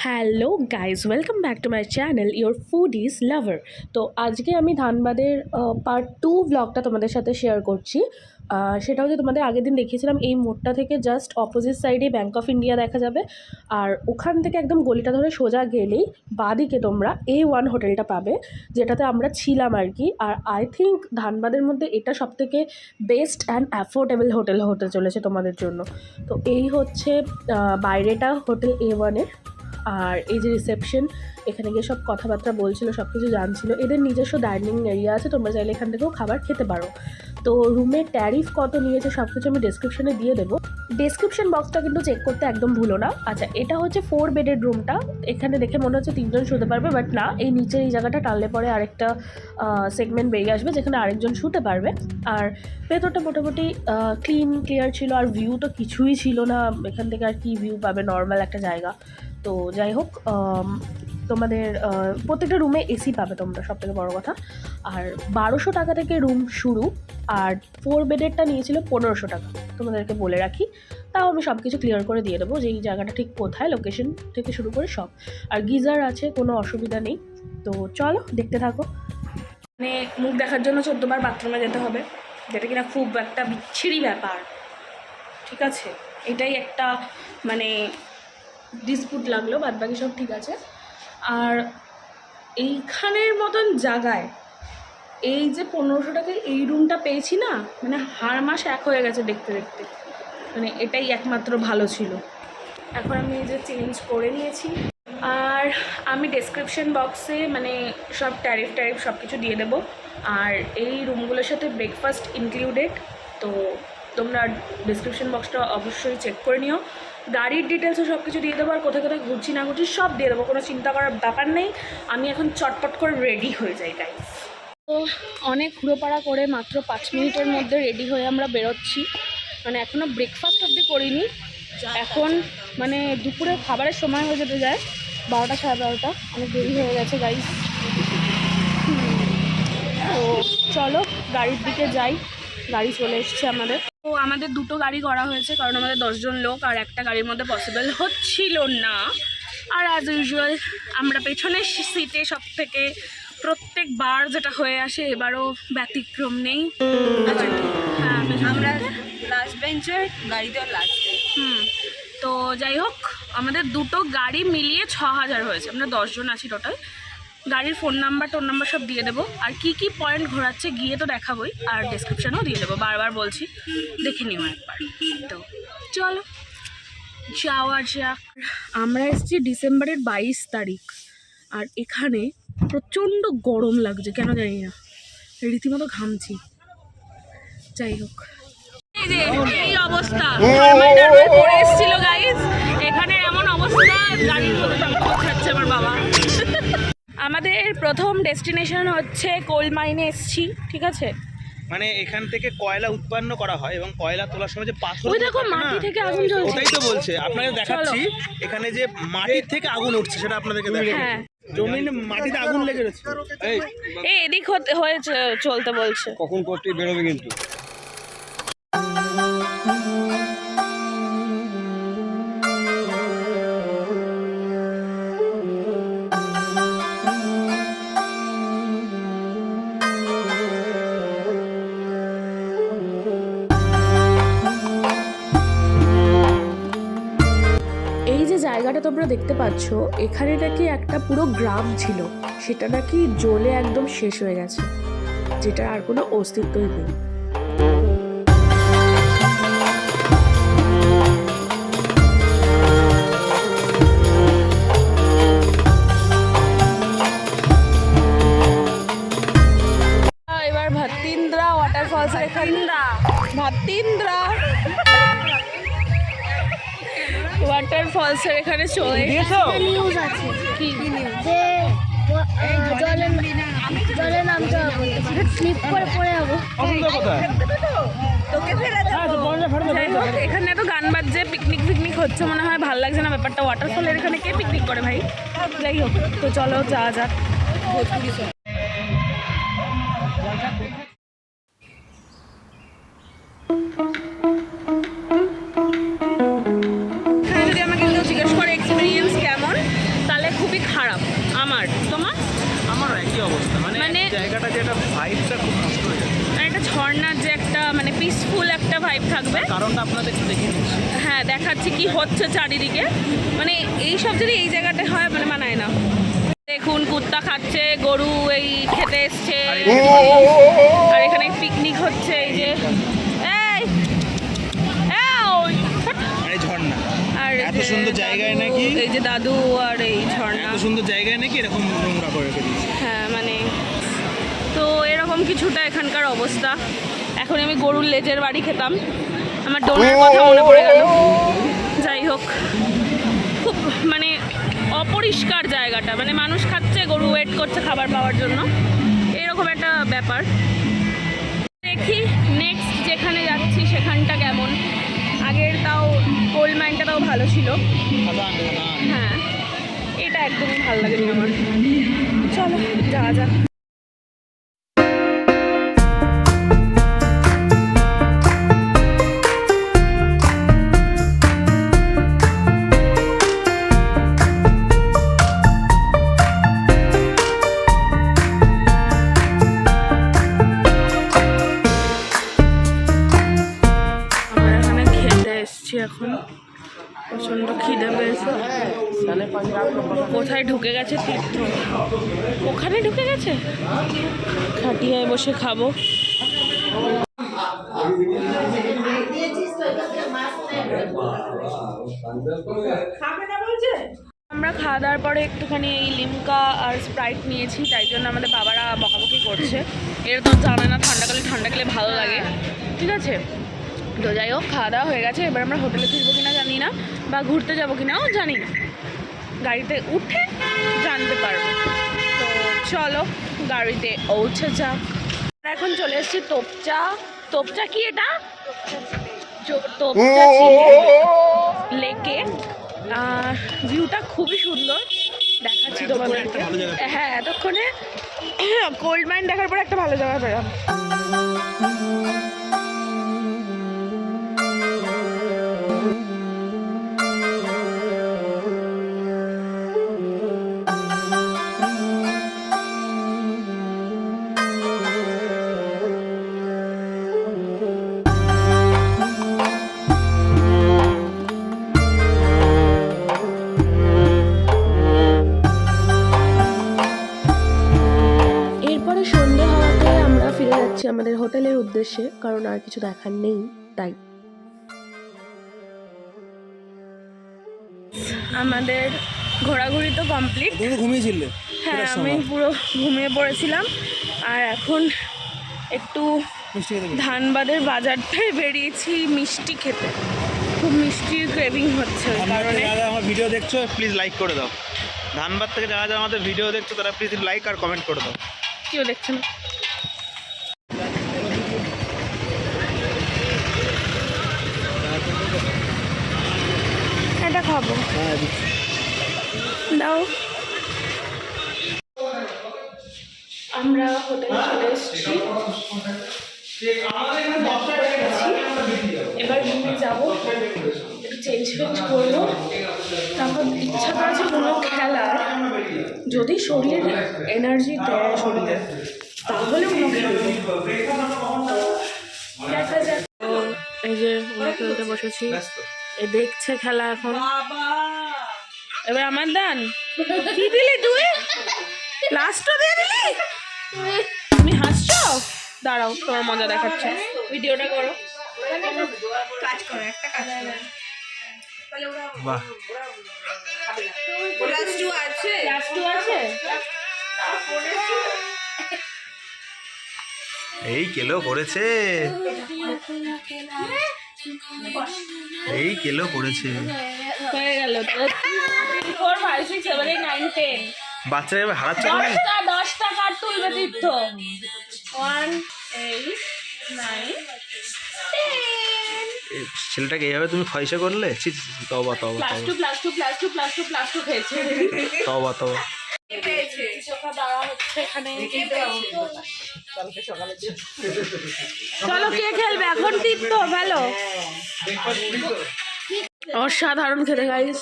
Hello guys, welcome back to my channel your foodies lover. তো আজকে আমি ধানবাদের part 2 ব্লগটা তোমাদের সাথে শেয়ার করছি। সেটা হচ্ছে তোমাদের আগের দিন দেখিয়েছিলাম এই মোড়টা থেকে জাস্ট অপোজিট সাইডে ব্যাঙ্ক অফ ইন্ডিয়া দেখা যাবে, আর ওখান থেকে একদম গলিটা ধরে সোজা গেলেই বাঁদিকে তোমরা A1 হোটেলটা পাবে, যেটাতে আমরা ছিলাম আর কি। আর আই থিঙ্ক ধানবাদের মধ্যে এটা সবথেকে বেস্ট অ্যান্ড অ্যাফোর্ডেবল হোটেল হতে চলেছে তোমাদের জন্য। তো এই হচ্ছে বাইরেটা হোটেল A1-এর। আর এই যে রিসেপশন, এখানে গিয়ে সব কথাবার্তা বলছিল, সব কিছু জানছিল। এদের নিজস্ব ডাইনিং এরিয়া আছে, তোমরা চাইলে এখান থেকেও খাবার খেতে পারো। তো রুমের ট্যারিফ কত নিয়েছে সব কিছু আমি ডেসক্রিপশনে দিয়ে দেবো। ডেসক্রিপশন বক্সটা কিন্তু চেক করতে একদম ভুলো না। আচ্ছা, এটা হচ্ছে 4 বেডের রুমটা। এখানে দেখে মনে হচ্ছে 3 জন শুতে পারবে, বাট না, এই নিচের এই জায়গাটা টানলে পরে আরেকটা সেগমেন্ট বেরিয়ে আসবে যেখানে আরেকজন শুতে পারবে। আর ভেতরটা মোটামুটি ক্লিয়ার ছিল, আর ভিউ তো কিছুই ছিল না। এখান থেকে আর কি ভিউ পাবে, নর্মাল একটা জায়গা। তো যাই হোক, তোমাদের প্রত্যেকটা রুমে এসি পাবে তোমরা, সব থেকে বড়ো কথা। আর 1200 টাকা থেকে রুম শুরু, আর 4 বেডেরটা নিয়েছিল 1500 টাকা, তোমাদেরকে বলে রাখি। তাও আমি সব কিছু ক্লিয়ার করে দিয়ে দেবো যে এই জায়গাটা ঠিক কোথায়, লোকেশন থেকে শুরু করে সব। আর গিজার আছে, কোনো অসুবিধা নেই। তো চলো দেখতে থাকো। মানে মুখ দেখার জন্য 14 বার বাথরুমে যেতে হবে, যেটা কিনা খুব একটা বিচ্ছিরি ব্যাপার, ঠিক আছে। এটাই একটা মানে ডিসপুট লাগলো, বাদ বাকি সব ঠিক আছে। আর এইখানের মতন জায়গায় এই যে 1500 টাকায় এই রুমটা পেয়েছি না, মানে হাড় মাস এক হয়ে গেছে দেখতে দেখতে। মানে এটাই একমাত্র ভালো ছিল। এখন আমি এই যে চেঞ্জ করে নিয়েছি, আর আমি ডেসক্রিপশন বক্সে মানে সব ট্যারিফ সব কিছু দিয়ে দেবো। আর এই রুমগুলোর সাথে ব্রেকফাস্ট ইনক্লুডেড। তো তোমরা ডিসক্রিপশন বক্সটা অবশ্যই চেক করে নিও। গাড়ির ডিটেলসও সব কিছু দিয়ে দেবো, আর কোথায় কোথায় ঘুরছি না ঘুরছি সব দিয়ে দেবো, কোনো চিন্তা করার ব্যাপার নেই। আমি এখন চটপট করে রেডি হয়ে যাই গাইস। তো অনেক ঘুরোপাড়া করে মাত্র 5 মিনিটের মধ্যে রেডি হয়ে আমরা বেরোচ্ছি। মানে এখনও ব্রেকফাস্ট অবধি করিনি। এখন মানে দুপুরে খাবারের সময় হয়ে যেতে যায় 12টা সাড়ে 12টা, অনেক দেরি হয়ে গেছে গাইস। তো চলো গাড়ির দিকে যাই। গাড়ি চলে এসছে আমাদের। তো আমাদের দুটো গাড়ি করা হয়েছে, কারণ আমাদের 10 জন লোক, আর একটা গাড়ির মধ্যে পসিবল হচ্ছিল না। আর অ্যাজ ইউজুয়াল আমরা পেছনের সিটে সব থেকে প্রত্যেকবার যেটা হয়ে আসে, এবারও ব্যতিক্রম নেই। হ্যাঁ, আমরা লাস্ট বেঞ্চের গাড়িতেও লাস্ট। তো যাই হোক, আমাদের দুটো গাড়ি মিলিয়ে 6000 হয়েছে। আমরা 10 জন আছি টোটাল। গাড়ির ফোন নাম্বার সব দিয়ে দেবো, আর কি কি পয়েন্ট ঘোরাচ্ছে গিয়ে তো দেখাবোই, আর ডেসক্রিপশানেও দিয়ে দেবো, বারবার বলছি, দেখে নিও একবার। তো চলো যাওয়া যাক। আমরা এসেছি ডিসেম্বরের 22 তারিখ, আর এখানে প্রচণ্ড গরম লাগছে, কেন জানি না, রীতিমতো ঘামছি। যাই হোক, এই যে এই অবস্থা পরে এসেছিল গাইজ, এখানে এমন অবস্থা, গাড়ির মধ্যে খাচ্ছে আমার বাবা। আমাদের প্রথম ডেস্টিনেশন হচ্ছে কোল মাইনে এসছি, ঠিক আছে। মানে এখান থেকে কয়লা উৎপন্ন করা হয়, এবং কয়লা তোলার সময় যে পাথর, ওই দেখো মাটি থেকে আগুন জ্বলছে। ওটাই তো বলছে, আপনাদের দেখাচ্ছি এখানে যে মাটির থেকে আগুন উঠছে, সেটা আপনাদেরকে দেখাচ্ছি। হ্যাঁ, জমিন মাটিতে আগুন লেগে রয়েছে। এই এদিক হয়ে চলতে বলছে। কখন করতে বেরোবে কিন্তু। এই যে জায়গাটা তোমরা দেখতে পাচ্ছ, এখানে নাকি একটা পুরো গ্রাম ছিল, সেটা নাকি জ্বলে একদম শেষ হয়ে গেছে, যেটার আর কোনো অস্তিত্বই নেই। এবার ভাতিন্দ্রা ওয়াটারফলস, ভাতিন্দ্রা ওয়াটারফলসের এখানে চলে নিউজ আছে কি যে জলে নামতে হবে, স্লিপ করে পড়ে যাবো। তোকে ফেলে দেবো। যাই হোক, এখানে তো গান বাজছে, পিকনিক হচ্ছে, মনে হয় ভালো লাগছে না ব্যাপারটা। ওয়াটারফলের এখানে কে পিকনিক করে ভাই? যাই হোক, তো চলো যাওয়া যাক। এখানে যদি আমাকে কেউ জিজ্ঞেস করে এক্সপিরিয়েন্স কেমন, জায়গাটা যে একটা ভাইবটা খুব নষ্ট হয়ে যাচ্ছে। আর একটা ঝর্ণার যে একটা মানে পিসফুল একটা ভাইব থাকবে। কারণটা আপনাদের একটু দেখিয়ে দিচ্ছি। হ্যাঁ, দেখাচ্ছি কি হচ্ছে চারিদিকে। মানে এই সব যদি এই জায়গাটায় হয় মানে মানায় না। দেখুন কুত্তা খাচ্ছে, গরু এই খেতে এসছে, আর এখানে পিকনিক হচ্ছে। এই যে এই ঝর্ণা আর এত সুন্দর জায়গায় নাকি, এই যে দাদু আর এই ঝর্ণা, এত সুন্দর জায়গায় নাকি এরকম নোংরা করে ফেলেছে। হ্যাঁ মানে তো এরকম কিছুটা এখানকার অবস্থা। এখন আমি গরুর লেজের বাড়ি খেতাম, আমার ডোনার কথা মনে পড়ে গেল। যাই হোক, খুব মানে অপরিষ্কার জায়গাটা, মানে মানুষ খাচ্ছে, গরু ওয়েট করছে খাবার পাওয়ার জন্য, এরকম একটা ব্যাপার। দেখি নেক্সট যেখানে যাচ্ছি সেখানটা কেমন। আগের তাও কোল মাইনটা তাও ভালো ছিল, হ্যাঁ এটা একদমই ভালো লাগেনি আমার। চলো যাওয়া যাক। এখন প্রচন্ড খিদে পেয়েছে। কোথায় ঢুকে গেছে তীর্থ? ওখানে ঢুকে গেছে। খাটিয়ায় বসে খাবো। আমরা খাওয়া দাওয়ার পরে একটুখানি এই লিমকা আর স্প্রাইট নিয়েছি, তাই জন্য আমাদের বাবারা বকাবকি করছে। এরা তো জানে না ঠান্ডা গেলে ভালো লাগে, ঠিক আছে। তো যাই হোক, খাওয়া দাওয়া হয়ে গেছে। এবার আমরা হোটেলে ফিরবো কিনা জানি না, বা ঘুরতে যাবো কিনাও জানি না, গাড়িতে উঠে জানতে পারবো। তো চলো গাড়িতে উঠে যাক। এখন চলে এসেছি তোপচা। তোপচা কি এটা? তোপচা লেকে। ভিউটা খুবই সুন্দর, দেখাচ্ছি তোমাদেরকে। হ্যাঁ, এতক্ষণে কোল্ড মাইন দেখার পরে একটা ভালো জায়গা পেলাম। আমাদের হোটেলের উদ্দেশ্যে, কারণ আর কিছু দেখার নেই তাই। আমাদের ঘোরাঘুরি তো কমপ্লিট। ঘুমিয়েছিলে? হ্যাঁ, আমি পুরো ঘুমিয়ে পড়েছিলাম। আর এখন একটু ধানবাদের বাজারটায় বেরিয়েছি মিষ্টি খেতে। খুব মিষ্টির ক্রেভিং হচ্ছে, কারণে আমার ভিডিও দেখছো প্লিজ লাইক করে দাও। ধানবাদ থেকে যারা যারা আমাদের ভিডিও দেখছো তারা প্লিজ লাইক আর কমেন্ট করে দাও। কেউ দেখছে না। এটা খাবো, দাও। আমরা হোটেলে চলে এসেছি, এবার রুমে যাবো, একটু চেঞ্জ করবো। তারপর ইচ্ছা তো আছে কোনো খেলার, যদি শরীর এনার্জি দেয় শরীরে তাহলে কোনো খেলবো। দেখা যাক। এই যে উনি খেলতে বসেছি, এ দেখছে খেলা এখন। এবার আমার দান কি দিলি তুই? লাস্টও দিয়ে দিলি? তুমি হাসছো? দাঁড়াও, তোমার মজা দেখাচ্ছে। ভিডিওটা করো, কাজ করো, একটা কাজ করো। বাহ, ক্লাস 2 আছে, ক্লাস 2 আছে। এই কেলো করেছে, এই কেলো করেছে। হয়ে গেল 3 4 5 6 7 8 9 10। বাচ্চারা এবার হারাচ্ছে না। 10টা কার্ড তুলবে তীর্থ। 1 8 9 10। ছেলেটাকে এইভাবে তুমি ফয়সা করলে? ছি ছি, তওবা তওবা plus 2 plus 2 plus 2 plus 2 plus 2 খেয়েছে। তওবা তওবা। চোখা দাঁড়া হচ্ছে এখানে। চলো কে খেলবে এখন? তীর্থ ভালো। অসাধারণ খেতে গাইস।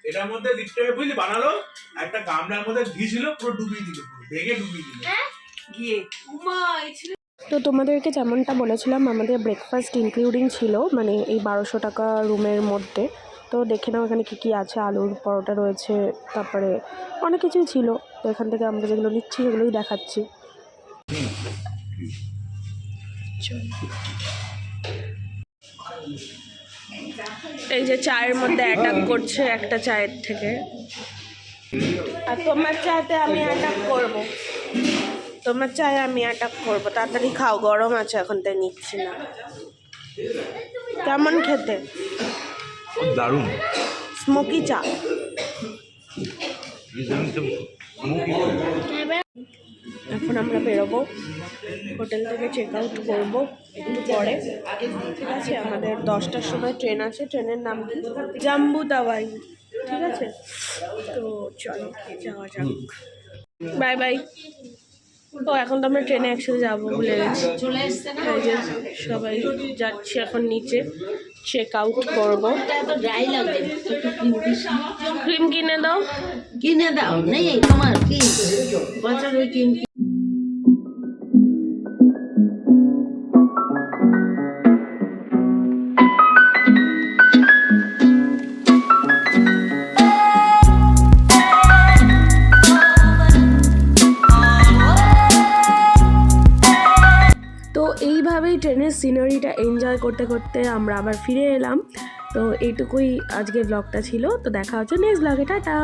এটার মধ্যে দিতে হবে বুঝলি, বানালো একটা গামলার মধ্যে ঘি ছিল, পুরো ডুবিয়ে দিল, পুরো ভেঙে ডুবিয়ে দিল। তো তোমাদেরকে যেমনটা বলেছিলাম আমাদের ব্রেকফাস্ট ইনক্লুডিং ছিল, মানে এই 1200 টাকা রুমের মধ্যে। তো দেখে নাও এখানে কী কী আছে, আলুর পরোটা রয়েছে, তারপরে অনেক কিছুই ছিল। তো এখান থেকে আমরা যেগুলো নিচ্ছি সেগুলোই দেখাচ্ছি। এই যে চায়ের মধ্যে অ্যাটাক করছে একটা চায়ের থেকে, আর তোমার চাতে আমি অ্যাটাক করব, তোমার চায়ে আমি অ্যাটাক করব। তাড়াতাড়ি খাও, গরম আছে এখন, তাই নিচ্ছি না। কেমন খেতে? দারুণ স্মোকি চা। এখন আমরা বেরোবো, হোটেল থেকে চেক আউট করবো একটু পরে, ঠিক আছে? আমাদের 10টার সময় ট্রেন আছে, ট্রেনের নাম কি? জাম্বু তাওয়াই, ঠিক আছে? তো চলো যাওয়া যাক, বাই বাই। তো এখন তো আমরা ট্রেনে একসাথে যাবো, ভুলে গেছি। এই যে সবাই যাচ্ছি এখন নিচে, চেক আউট করবো। ক্রিম কিনে দাও, কিনে দাও, নেই তোমার কি বছর ওই কিন। তো এইভাবেই ট্রেনের সিনারিটা এনজয় করতে করতে আমরা আবার ফিরে এলাম। তো এইটুকুই আজকে ব্লগটা ছিল। তো দেখা হচ্ছে নেক্সট ব্লগে, টাটা।